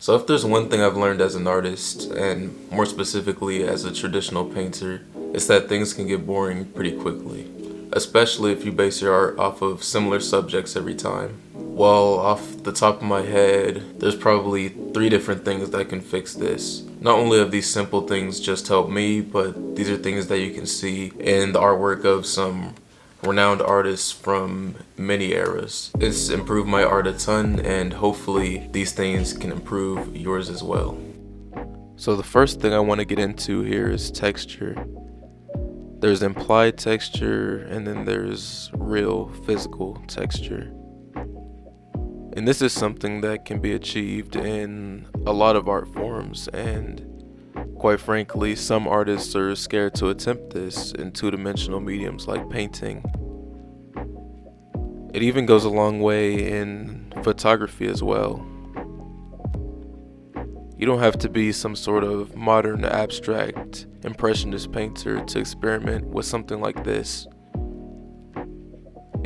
So if there's one thing I've learned as an artist, and more specifically as a traditional painter, it's that things can get boring pretty quickly, especially if you base your art off of similar subjects every time. Well, off the top of my head, there's probably 3 different things that can fix this. Not only have these simple things just helped me, but these are things that you can see in the artwork of some renowned artists from many eras. It's improved my art a ton, and hopefully these things can improve yours as well. So the first thing I want to get into here is texture. There's implied texture, and then there's real physical texture. And this is something that can be achieved in a lot of art forms, and quite frankly, some artists are scared to attempt this in two-dimensional mediums like painting. It even goes a long way in photography as well. You don't have to be some sort of modern abstract impressionist painter to experiment with something like this.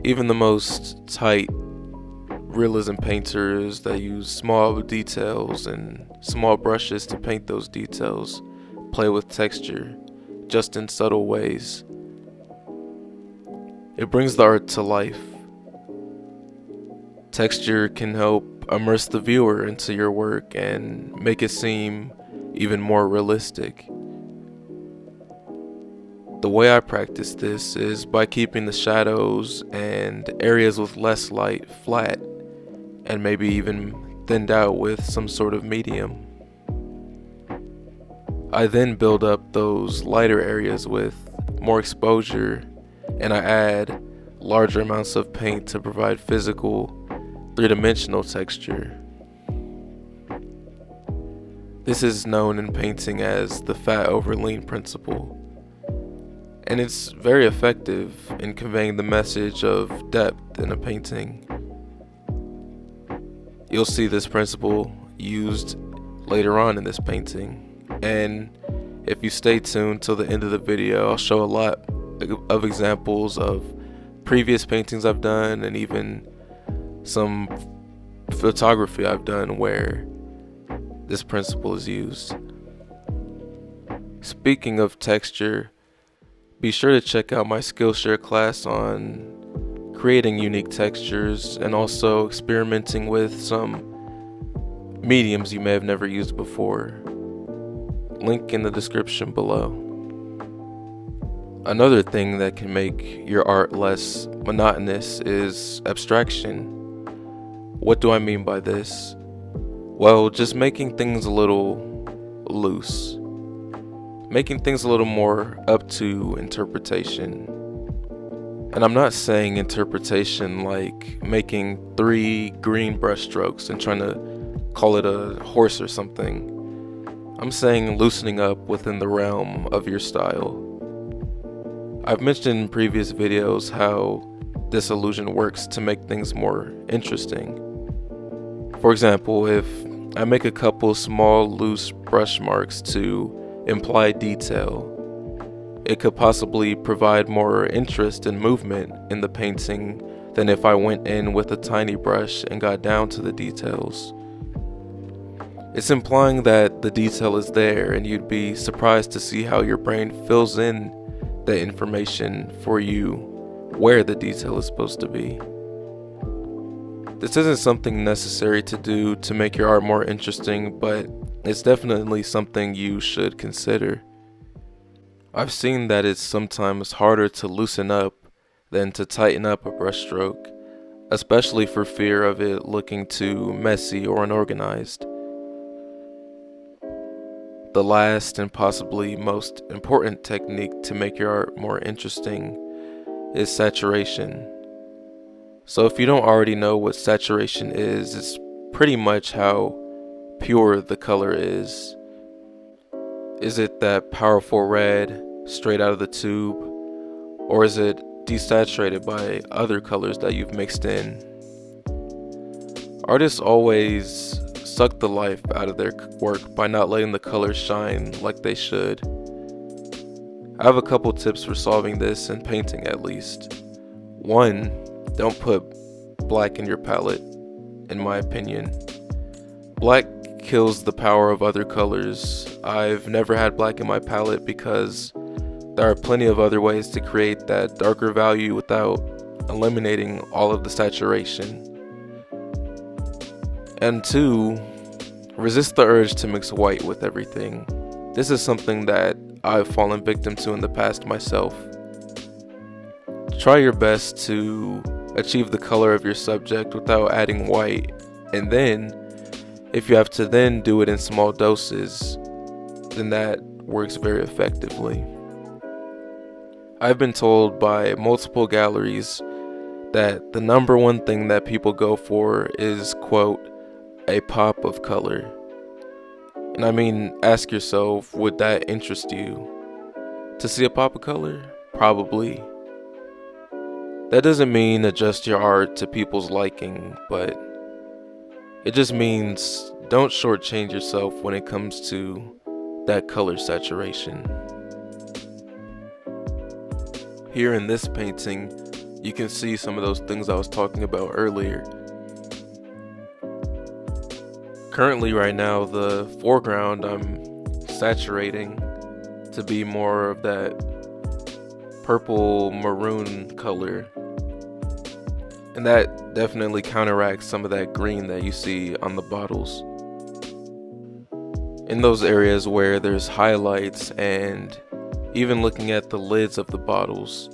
Even the most tight realism painters that use small details and small brushes to paint those details play with texture, just in subtle ways. It brings the art to life. Texture can help immerse the viewer into your work and make it seem even more realistic. The way I practice this is by keeping the shadows and areas with less light flat, and maybe even thinned out with some sort of medium. I then build up those lighter areas with more exposure, and I add larger amounts of paint to provide physical, three-dimensional texture. This is known in painting as the fat over lean principle, and it's very effective in conveying the message of depth in a painting. You'll see this principle used later on in this painting, and if you stay tuned till the end of the video, I'll show a lot of examples of previous paintings I've done, and even some photography I've done where this principle is used. Speaking of texture, be sure to check out my Skillshare class on creating unique textures and also experimenting with some mediums you may have never used before. Link in the description below. Another thing that can make your art less monotonous is abstraction. What do I mean by this? Well, just making things a little loose. Making things a little more up to interpretation. And I'm not saying interpretation like making 3 green brush strokes and trying to call it a horse or something. I'm saying loosening up within the realm of your style. I've mentioned in previous videos how this illusion works to make things more interesting. For example, if I make a couple small loose brush marks to imply detail, it could possibly provide more interest and movement in the painting than if I went in with a tiny brush and got down to the details. It's implying that the detail is there, and you'd be surprised to see how your brain fills in the information for you where the detail is supposed to be. This isn't something necessary to do to make your art more interesting, but it's definitely something you should consider. I've seen that it's sometimes harder to loosen up than to tighten up a brushstroke, especially for fear of it looking too messy or unorganized. The last and possibly most important technique to make your art more interesting is saturation. So if you don't already know what saturation is, it's pretty much how pure the color is. Is it that powerful red straight out of the tube, or is it desaturated by other colors that you've mixed in? Artists always suck the life out of their work by not letting the colors shine like they should. I have a couple tips for solving this in painting at least. 1, don't put black in your palette, in my opinion. Black kills the power of other colors. I've never had black in my palette because there are plenty of other ways to create that darker value without eliminating all of the saturation. And 2, resist the urge to mix white with everything. This is something that I've fallen victim to in the past myself. Try your best to achieve the color of your subject without adding white, and then, if you have to then do it in small doses, then that works very effectively. I've been told by multiple galleries that the number one thing that people go for is, quote, a pop of color. And I mean, ask yourself, would that interest you? To see a pop of color? Probably. That doesn't mean adjust your art to people's liking, but it just means don't shortchange yourself when it comes to that color saturation. Here in this painting, you can see some of those things I was talking about earlier. Currently right now, the foreground I'm saturating to be more of that purple maroon color. And that definitely counteracts some of that green that you see on the bottles. In those areas where there's highlights and even looking at the lids of the bottles,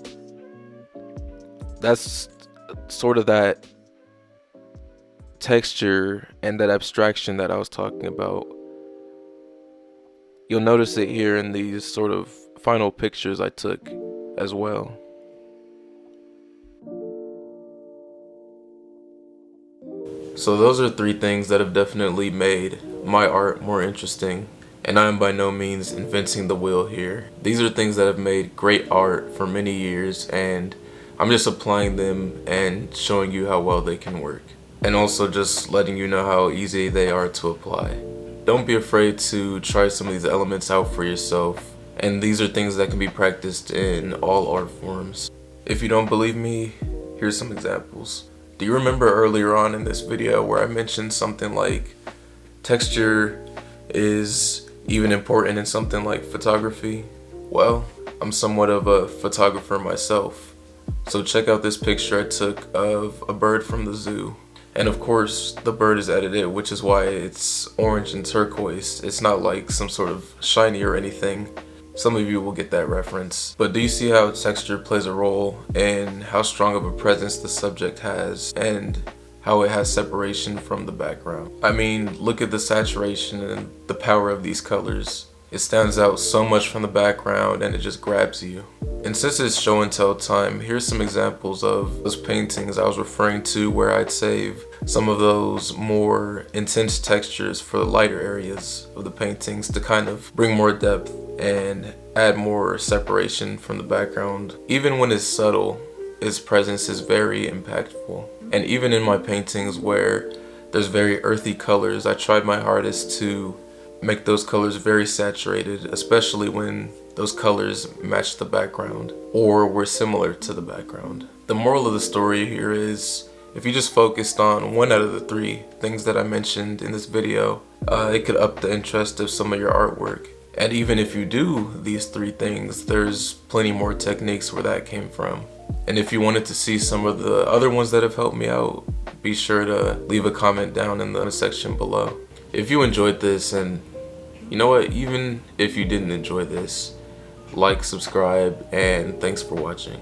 that's sort of that texture and that abstraction that I was talking about. You'll notice it here in these sort of final pictures I took as well. So those are 3 things that have definitely made my art more interesting. And I am by no means inventing the wheel here. These are things that have made great art for many years, and I'm just applying them and showing you how well they can work. And also just letting you know how easy they are to apply. Don't be afraid to try some of these elements out for yourself. And these are things that can be practiced in all art forms. If you don't believe me, here's some examples. Do you remember earlier on in this video where I mentioned something like texture is even important in something like photography? Well, I'm somewhat of a photographer myself. So check out this picture I took of a bird from the zoo. And of course, the bird is edited, which is why it's orange and turquoise. It's not like some sort of shiny or anything. Some of you will get that reference. But do you see how texture plays a role in how strong of a presence the subject has and how it has separation from the background? I mean, look at the saturation and the power of these colors. It stands out so much from the background and it just grabs you. And since it's show and tell time, here's some examples of those paintings I was referring to where I'd save some of those more intense textures for the lighter areas of the paintings to kind of bring more depth and add more separation from the background. Even when it's subtle, its presence is very impactful. And even in my paintings where there's very earthy colors, I tried my hardest to make those colors very saturated, especially when those colors match the background or were similar to the background. The moral of the story here is, if you just focused on 1 out of the 3 things that I mentioned in this video, it could up the interest of some of your artwork. And even if you do these 3 things, there's plenty more techniques where that came from. And if you wanted to see some of the other ones that have helped me out, be sure to leave a comment down in the section below. If you enjoyed this, and you know what, even if you didn't enjoy this, like, subscribe, and thanks for watching.